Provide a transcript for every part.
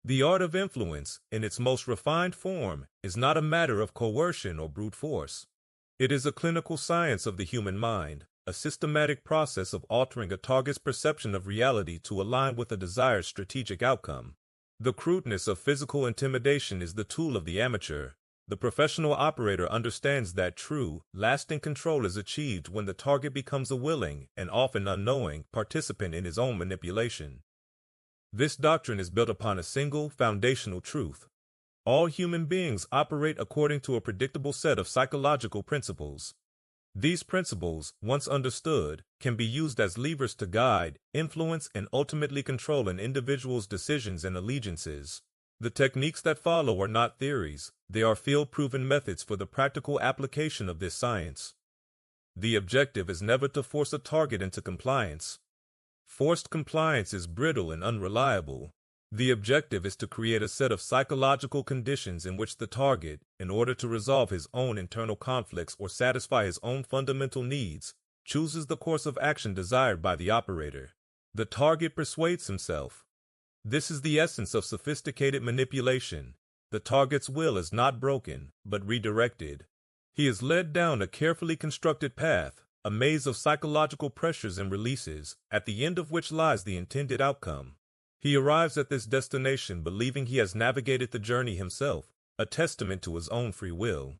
The art of influence, in its most refined form, is not a matter of coercion or brute force. It is a clinical science of the human mind, a systematic process of altering a target's perception of reality to align with a desired strategic outcome. The crudeness of physical intimidation is the tool of the amateur. The professional operator understands that true, lasting control is achieved when the target becomes a willing, and often unknowing, participant in his own manipulation. This doctrine is built upon a single, foundational truth. All human beings operate according to a predictable set of psychological principles. These principles, once understood, can be used as levers to guide, influence, and ultimately control an individual's decisions and allegiances. The techniques that follow are not theories, they are field-proven methods for the practical application of this science. The objective is never to force a target into compliance. Forced compliance is brittle and unreliable. The objective is to create a set of psychological conditions in which the target, in order to resolve his own internal conflicts or satisfy his own fundamental needs, chooses the course of action desired by the operator. The target persuades himself. This is the essence of sophisticated manipulation. The target's will is not broken, but redirected. He is led down a carefully constructed path, a maze of psychological pressures and releases, at the end of which lies the intended outcome. He arrives at this destination believing he has navigated the journey himself, a testament to his own free will.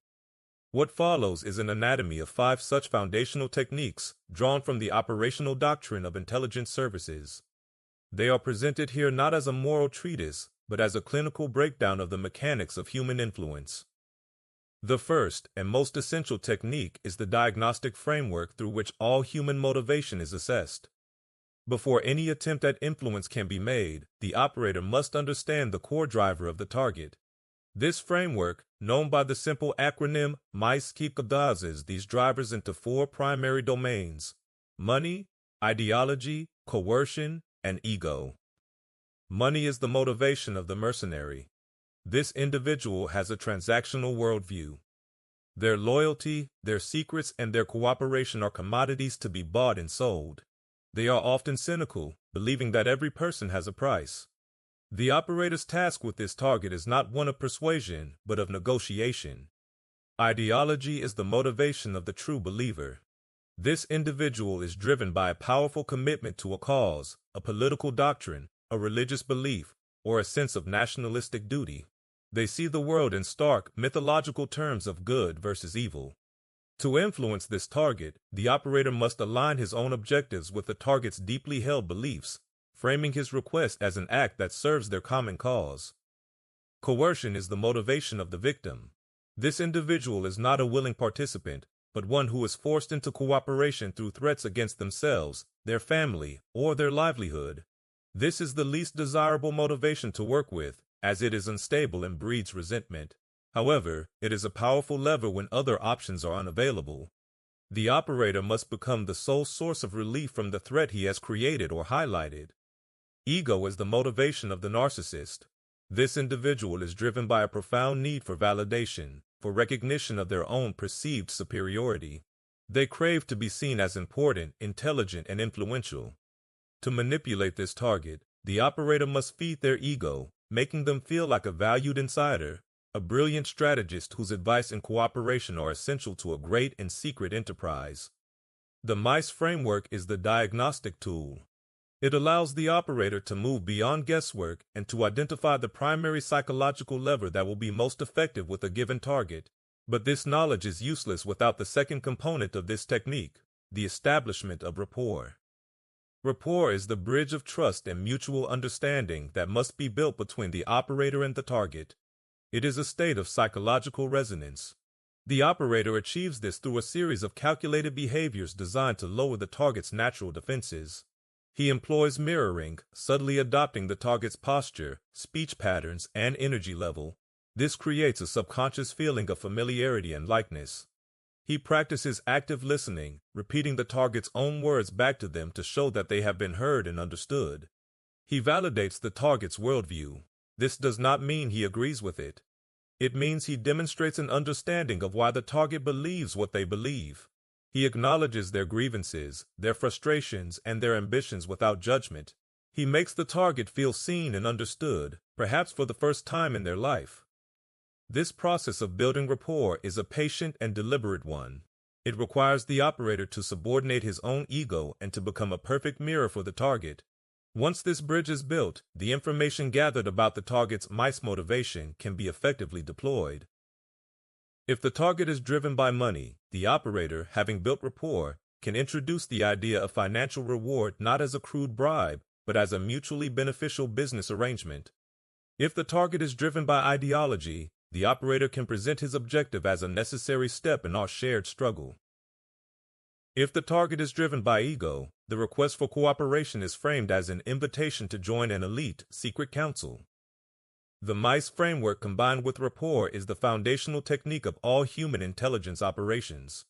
What follows is an anatomy of 5 such foundational techniques drawn from the operational doctrine of intelligence services. They are presented here not as a moral treatise, but as a clinical breakdown of the mechanics of human influence. The first and most essential technique is the diagnostic framework through which all human motivation is assessed. Before any attempt at influence can be made, the operator must understand the core driver of the target. This framework, known by the simple acronym MICE, categorises these drivers into 4 primary domains: money, ideology, coercion, and ego. Money is the motivation of the mercenary. This individual has a transactional worldview. Their loyalty, their secrets, and their cooperation are commodities to be bought and sold. They are often cynical, believing that every person has a price. The operator's task with this target is not one of persuasion, but of negotiation. Ideology is the motivation of the true believer. This individual is driven by a powerful commitment to a cause, a political doctrine, a religious belief, or a sense of nationalistic duty. They see the world in stark, mythological terms of good versus evil. To influence this target, the operator must align his own objectives with the target's deeply held beliefs, framing his request as an act that serves their common cause. Coercion is the motivation of the victim. This individual is not a willing participant, but one who is forced into cooperation through threats against themselves, their family, or their livelihood. This is the least desirable motivation to work with, as it is unstable and breeds resentment. However, it is a powerful lever when other options are unavailable. The operator must become the sole source of relief from the threat he has created or highlighted. Ego is the motivation of the narcissist. This individual is driven by a profound need for validation, for recognition of their own perceived superiority. They crave to be seen as important, intelligent, and influential. To manipulate this target, the operator must feed their ego, making them feel like a valued insider, a brilliant strategist whose advice and cooperation are essential to a great and secret enterprise. The MICE framework is the diagnostic tool. It allows the operator to move beyond guesswork and to identify the primary psychological lever that will be most effective with a given target. But this knowledge is useless without the second component of this technique, the establishment of rapport. Rapport is the bridge of trust and mutual understanding that must be built between the operator and the target. It is a state of psychological resonance. The operator achieves this through a series of calculated behaviors designed to lower the target's natural defenses. He employs mirroring, subtly adopting the target's posture, speech patterns, and energy level. This creates a subconscious feeling of familiarity and likeness. He practices active listening, repeating the target's own words back to them to show that they have been heard and understood. He validates the target's worldview. This does not mean he agrees with it. It means he demonstrates an understanding of why the target believes what they believe. He acknowledges their grievances, their frustrations, and their ambitions without judgment. He makes the target feel seen and understood, perhaps for the first time in their life. This process of building rapport is a patient and deliberate one. It requires the operator to subordinate his own ego and to become a perfect mirror for the target. Once this bridge is built, the information gathered about the target's motivation can be effectively deployed. If the target is driven by money, the operator, having built rapport, can introduce the idea of financial reward not as a crude bribe, but as a mutually beneficial business arrangement. If the target is driven by ideology, the operator can present his objective as a necessary step in our shared struggle. If the target is driven by ego, the request for cooperation is framed as an invitation to join an elite secret council. The MICE framework combined with rapport is the foundational technique of all human intelligence operations.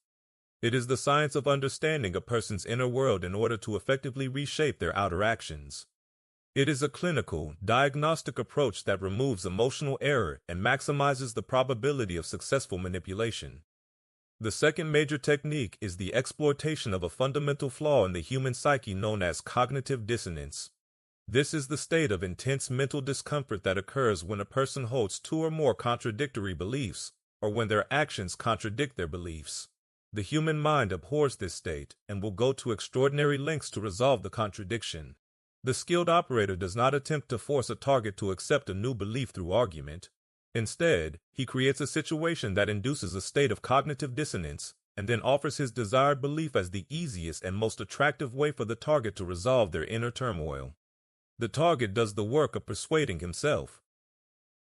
It is the science of understanding a person's inner world in order to effectively reshape their outer actions. It is a clinical, diagnostic approach that removes emotional error and maximizes the probability of successful manipulation. The second major technique is the exploitation of a fundamental flaw in the human psyche known as cognitive dissonance. This is the state of intense mental discomfort that occurs when a person holds two or more contradictory beliefs, or when their actions contradict their beliefs. The human mind abhors this state and will go to extraordinary lengths to resolve the contradiction. The skilled operator does not attempt to force a target to accept a new belief through argument. Instead, he creates a situation that induces a state of cognitive dissonance and then offers his desired belief as the easiest and most attractive way for the target to resolve their inner turmoil. The target does the work of persuading himself.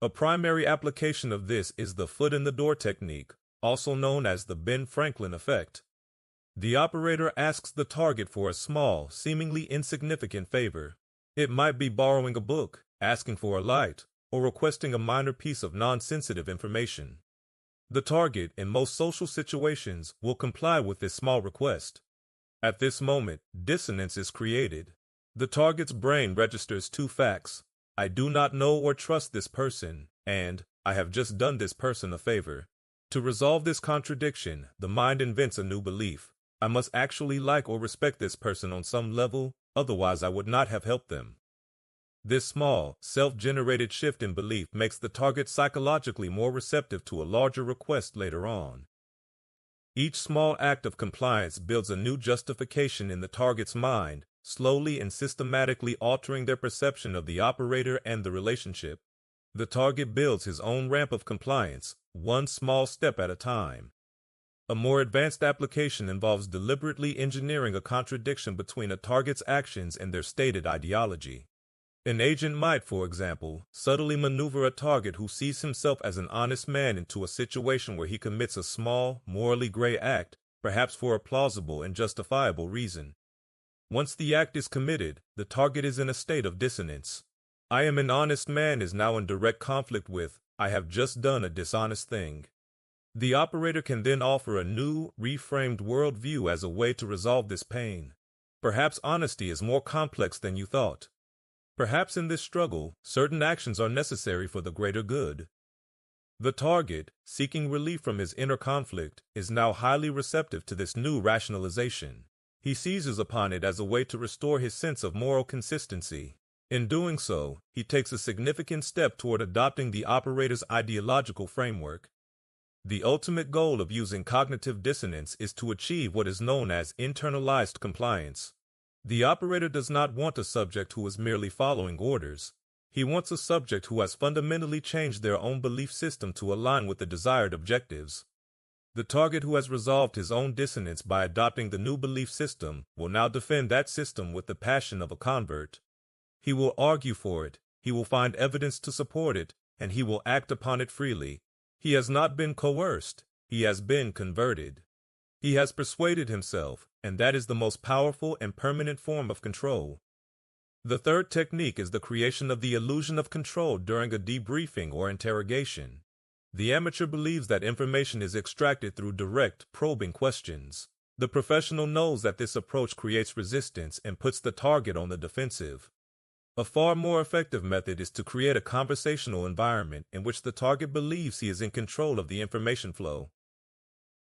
A primary application of this is the foot-in-the-door technique, also known as the Ben Franklin effect. The operator asks the target for a small, seemingly insignificant favor. It might be borrowing a book, asking for a light, or requesting a minor piece of non-sensitive information. The target, in most social situations, will comply with this small request. At this moment, dissonance is created. The target's brain registers two facts: I do not know or trust this person, and I have just done this person a favor. To resolve this contradiction, the mind invents a new belief. I must actually like or respect this person on some level, otherwise I would not have helped them. This small, self-generated shift in belief makes the target psychologically more receptive to a larger request later on. Each small act of compliance builds a new justification in the target's mind, slowly and systematically altering their perception of the operator and the relationship. The target builds his own ramp of compliance, one small step at a time. A more advanced application involves deliberately engineering a contradiction between a target's actions and their stated ideology. An agent might, for example, subtly maneuver a target who sees himself as an honest man into a situation where he commits a small, morally gray act, perhaps for a plausible and justifiable reason. Once the act is committed, the target is in a state of dissonance. I am an honest man is now in direct conflict with, I have just done a dishonest thing. The operator can then offer a new, reframed worldview as a way to resolve this pain. Perhaps honesty is more complex than you thought. Perhaps in this struggle, certain actions are necessary for the greater good. The target, seeking relief from his inner conflict, is now highly receptive to this new rationalization. He seizes upon it as a way to restore his sense of moral consistency. In doing so, he takes a significant step toward adopting the operator's ideological framework. The ultimate goal of using cognitive dissonance is to achieve what is known as internalized compliance. The operator does not want a subject who is merely following orders. He wants a subject who has fundamentally changed their own belief system to align with the desired objectives. The target who has resolved his own dissonance by adopting the new belief system will now defend that system with the passion of a convert. He will argue for it, he will find evidence to support it, and he will act upon it freely. He has not been coerced, he has been converted. He has persuaded himself, and that is the most powerful and permanent form of control. The third technique is the creation of the illusion of control during a debriefing or interrogation. The amateur believes that information is extracted through direct, probing questions. The professional knows that this approach creates resistance and puts the target on the defensive. A far more effective method is to create a conversational environment in which the target believes he is in control of the information flow.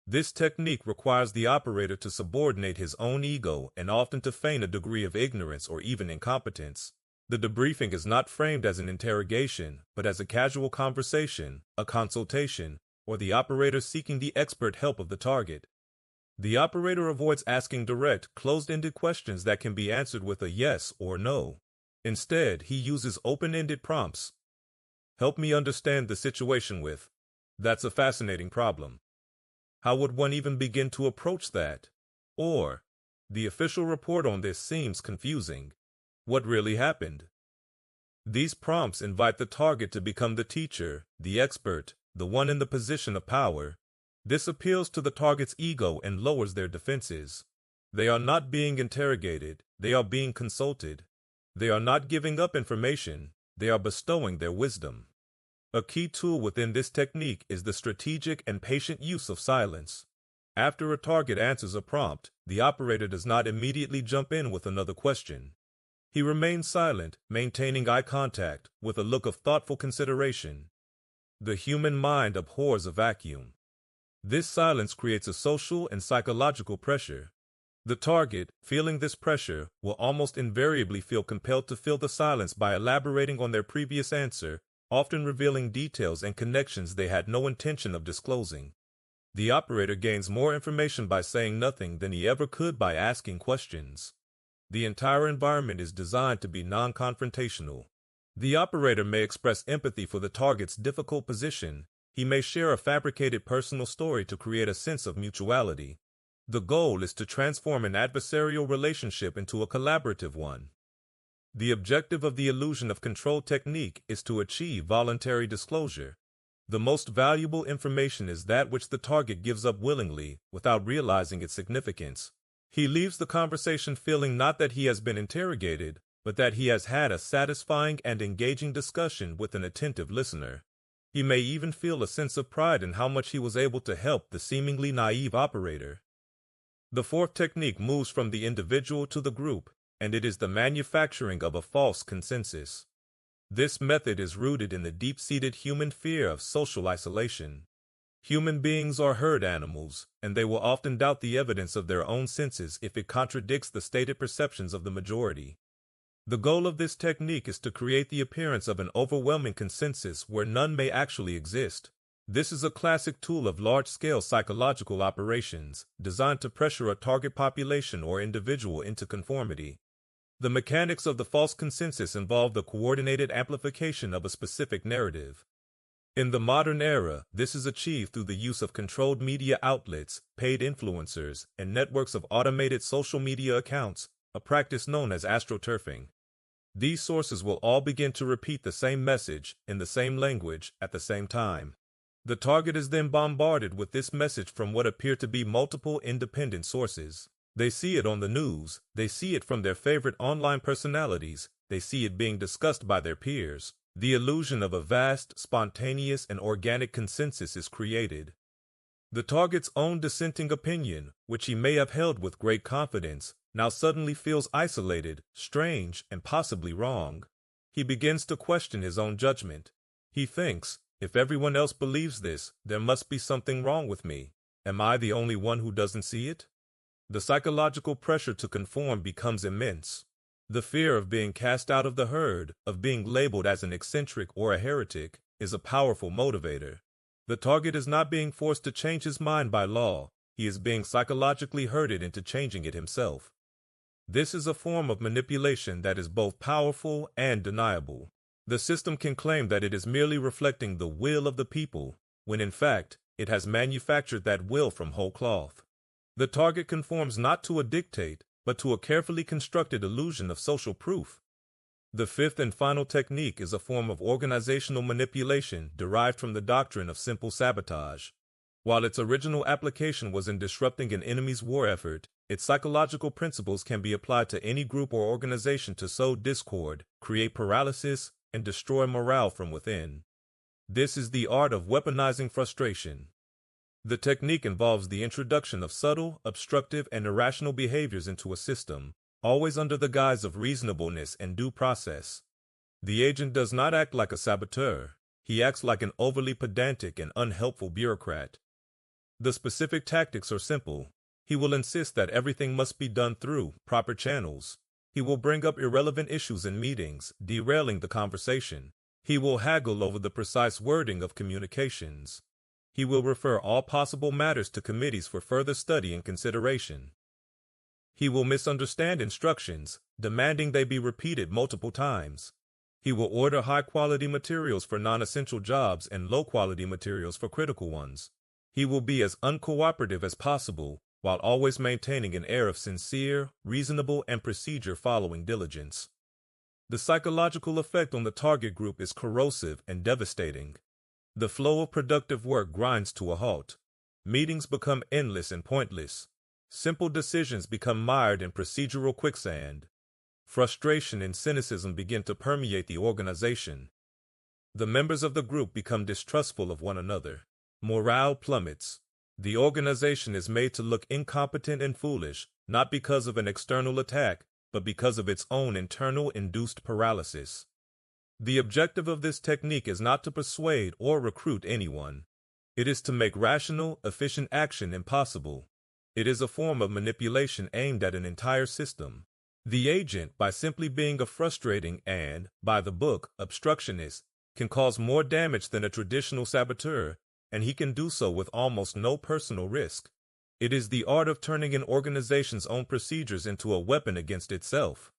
This technique requires the operator to subordinate his own ego and often to feign a degree of ignorance or even incompetence. The debriefing is not framed as an interrogation, but as a casual conversation, a consultation, or the operator seeking the expert help of the target. The operator avoids asking direct, closed-ended questions that can be answered with a yes or no. Instead, he uses open-ended prompts. Help me understand the situation with. That's a fascinating problem. How would one even begin to approach that? Or, the official report on this seems confusing. What really happened? These prompts invite the target to become the teacher, the expert, the one in the position of power. This appeals to the target's ego and lowers their defenses. They are not being interrogated, they are being consulted. They are not giving up information, they are bestowing their wisdom. A key tool within this technique is the strategic and patient use of silence. After a target answers a prompt, the operator does not immediately jump in with another question. He remains silent, maintaining eye contact, with a look of thoughtful consideration. The human mind abhors a vacuum. This silence creates a social and psychological pressure. The target, feeling this pressure, will almost invariably feel compelled to fill the silence by elaborating on their previous answer, often revealing details and connections they had no intention of disclosing. The operator gains more information by saying nothing than he ever could by asking questions. The entire environment is designed to be non-confrontational. The operator may express empathy for the target's difficult position. He may share a fabricated personal story to create a sense of mutuality. The goal is to transform an adversarial relationship into a collaborative one. The objective of the illusion of control technique is to achieve voluntary disclosure. The most valuable information is that which the target gives up willingly, without realizing its significance. He leaves the conversation feeling not that he has been interrogated, but that he has had a satisfying and engaging discussion with an attentive listener. He may even feel a sense of pride in how much he was able to help the seemingly naive operator. The fourth technique moves from the individual to the group, and it is the manufacturing of a false consensus. This method is rooted in the deep-seated human fear of social isolation. Human beings are herd animals, and they will often doubt the evidence of their own senses if it contradicts the stated perceptions of the majority. The goal of this technique is to create the appearance of an overwhelming consensus where none may actually exist. This is a classic tool of large-scale psychological operations, designed to pressure a target population or individual into conformity. The mechanics of the false consensus involve the coordinated amplification of a specific narrative. In the modern era, this is achieved through the use of controlled media outlets, paid influencers, and networks of automated social media accounts, a practice known as astroturfing. These sources will all begin to repeat the same message, in the same language, at the same time. The target is then bombarded with this message from what appear to be multiple independent sources. They see it on the news, they see it from their favorite online personalities, they see it being discussed by their peers. The illusion of a vast, spontaneous, and organic consensus is created. The target's own dissenting opinion, which he may have held with great confidence, now suddenly feels isolated, strange, and possibly wrong. He begins to question his own judgment. He thinks, if everyone else believes this, there must be something wrong with me. Am I the only one who doesn't see it? The psychological pressure to conform becomes immense. The fear of being cast out of the herd, of being labeled as an eccentric or a heretic, is a powerful motivator. The target is not being forced to change his mind by law, he is being psychologically herded into changing it himself. This is a form of manipulation that is both powerful and deniable. The system can claim that it is merely reflecting the will of the people, when in fact, it has manufactured that will from whole cloth. The target conforms not to a dictate, but to a carefully constructed illusion of social proof. The fifth and final technique is a form of organizational manipulation derived from the doctrine of simple sabotage. While its original application was in disrupting an enemy's war effort, its psychological principles can be applied to any group or organization to sow discord, create paralysis, and destroy morale from within. This is the art of weaponizing frustration. The technique involves the introduction of subtle, obstructive, and irrational behaviors into a system, always under the guise of reasonableness and due process. The agent does not act like a saboteur. He acts like an overly pedantic and unhelpful bureaucrat. The specific tactics are simple. He will insist that everything must be done through proper channels. He will bring up irrelevant issues in meetings, derailing the conversation. He will haggle over the precise wording of communications. He will refer all possible matters to committees for further study and consideration. He will misunderstand instructions, demanding they be repeated multiple times. He will order high-quality materials for non-essential jobs and low-quality materials for critical ones. He will be as uncooperative as possible, while always maintaining an air of sincere, reasonable, and procedure-following diligence. The psychological effect on the target group is corrosive and devastating. The flow of productive work grinds to a halt. Meetings become endless and pointless. Simple decisions become mired in procedural quicksand. Frustration and cynicism begin to permeate the organization. The members of the group become distrustful of one another. Morale plummets. The organization is made to look incompetent and foolish, not because of an external attack, but because of its own internal induced paralysis. The objective of this technique is not to persuade or recruit anyone. It is to make rational, efficient action impossible. It is a form of manipulation aimed at an entire system. The agent, by simply being a frustrating and, by the book, obstructionist, can cause more damage than a traditional saboteur, and he can do so with almost no personal risk. It is the art of turning an organization's own procedures into a weapon against itself.